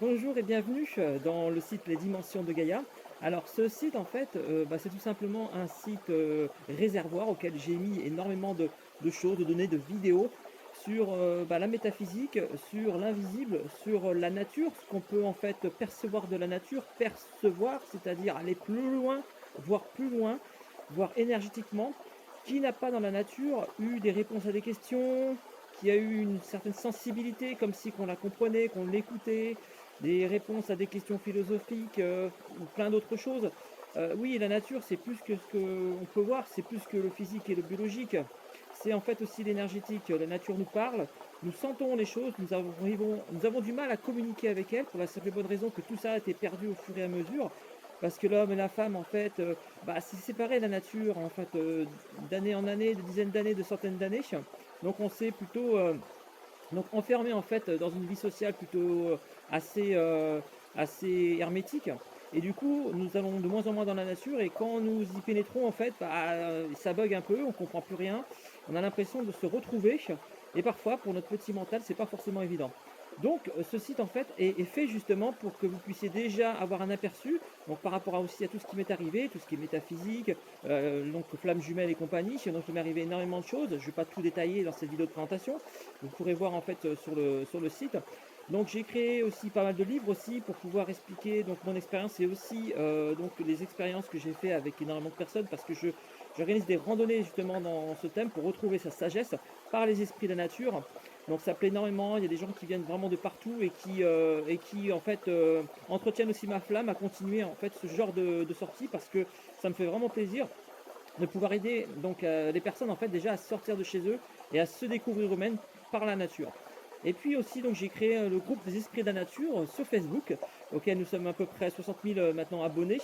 Bonjour et bienvenue dans le site Les Dimensions de Gaïa. Alors ce site en fait, c'est tout simplement un site réservoir auquel j'ai mis énormément de choses, de données, de vidéos sur la métaphysique, sur l'invisible, sur la nature, ce qu'on peut en fait percevoir de la nature, percevoir, c'est-à-dire aller plus loin, voir énergétiquement. Qui n'a pas dans la nature eu des réponses à des questions, qui a eu une certaine sensibilité, comme si qu'on la comprenait, qu'on l'écoutait, des réponses à des questions philosophiques, ou plein d'autres choses. Oui, la nature, c'est plus que ce qu'on peut voir, c'est plus que le physique et le biologique. C'est en fait aussi l'énergétique. La nature nous parle, nous sentons les choses, nous avons du mal à communiquer avec elle pour la simple et bonne raison que tout ça a été perdu au fur et à mesure. Parce que l'homme et la femme, en fait, s'est séparé de la nature, en fait, d'année en année, de dizaines d'années, de centaines d'années. Donc on s'est plutôt donc enfermé en fait, dans une vie sociale plutôt, assez, assez hermétique et du coup, nous allons de moins en moins dans la nature et quand nous y pénétrons en fait, ça bug un peu, on comprend plus rien. On a l'impression de se retrouver et parfois pour notre petit mental, c'est pas forcément évident. Donc, ce site en fait est fait justement pour que vous puissiez déjà avoir un aperçu, donc par rapport à aussi à tout ce qui m'est arrivé, tout ce qui est métaphysique, donc flammes jumelles et compagnie. Donc il m'est arrivé énormément de choses. Je ne vais pas tout détailler dans cette vidéo de présentation. Vous pourrez voir en fait sur le site. Donc j'ai créé aussi pas mal de livres aussi pour pouvoir expliquer donc mon expérience et aussi donc les expériences que j'ai fait avec énormément de personnes parce que j'organise des randonnées justement dans ce thème pour retrouver sa sagesse par les esprits de la nature. Donc ça plaît énormément, il y a des gens qui viennent vraiment de partout et qui en fait entretiennent aussi ma flamme à continuer en fait ce genre de sortie parce que ça me fait vraiment plaisir de pouvoir aider donc les personnes en fait déjà à sortir de chez eux et à se découvrir eux-mêmes par la nature. Et puis aussi donc j'ai créé le groupe des esprits de la nature sur Facebook auquel nous sommes à peu près 60 000 maintenant abonnés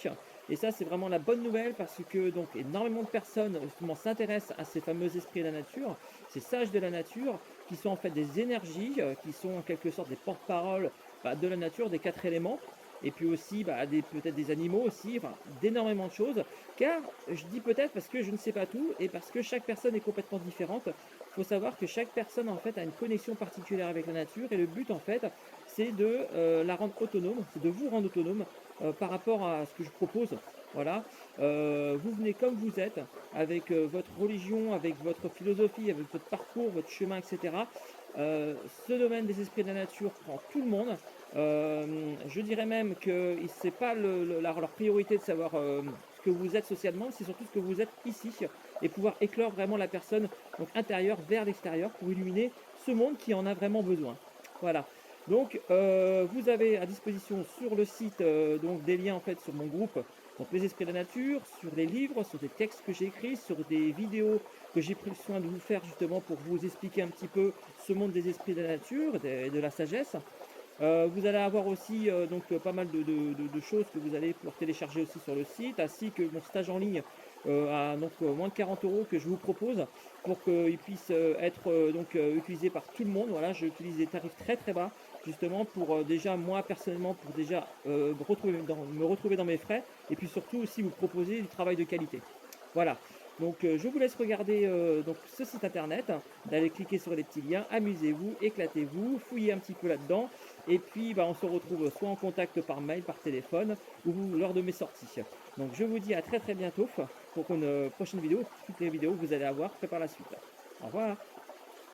et ça c'est vraiment la bonne nouvelle parce que donc énormément de personnes justement s'intéressent à ces fameux esprits de la nature, ces sages de la nature qui sont en fait des énergies qui sont en quelque sorte des porte-paroles de la nature, des quatre éléments et puis aussi peut-être des animaux aussi, enfin d'énormément de choses. Car je dis peut-être parce que je ne sais pas tout et parce que chaque personne est complètement différente. Il faut savoir que chaque personne en fait a une connexion particulière avec la nature et le but en fait c'est de la rendre autonome, c'est de vous rendre autonome par rapport à ce que je propose. Voilà, vous venez comme vous êtes, avec votre religion, avec votre philosophie, avec votre parcours, votre chemin, etc. Ce domaine des esprits de la nature prend tout le monde. Je dirais même que c'est pas leur priorité de savoir ce que vous êtes socialement, c'est surtout ce que vous êtes ici et pouvoir éclore vraiment la personne donc intérieure vers l'extérieur pour illuminer ce monde qui en a vraiment besoin. Voilà. Donc vous avez à disposition sur le site donc des liens en fait sur mon groupe donc les esprits de la nature, sur des livres, sur des textes que j'ai écrits, sur des vidéos que j'ai pris le soin de vous faire justement pour vous expliquer un petit peu ce monde des esprits de la nature, de la sagesse. Vous allez avoir aussi pas mal de choses que vous allez pouvoir télécharger aussi sur le site, ainsi que mon stage en ligne à moins de 40 euros que je vous propose pour qu'il puisse être utilisé par tout le monde. Voilà, j'utilise des tarifs très très bas justement pour déjà moi personnellement pour déjà me retrouver dans mes frais et puis surtout aussi vous proposer du travail de qualité. Voilà. Donc je vous laisse regarder donc ce site internet, d'aller cliquer sur les petits liens, amusez-vous, éclatez-vous, fouillez un petit peu là-dedans et puis on se retrouve soit en contact par mail, par téléphone ou lors de mes sorties. Donc je vous dis à très très bientôt pour une prochaine vidéo, toutes les vidéos que vous allez avoir fait par la suite. Au revoir.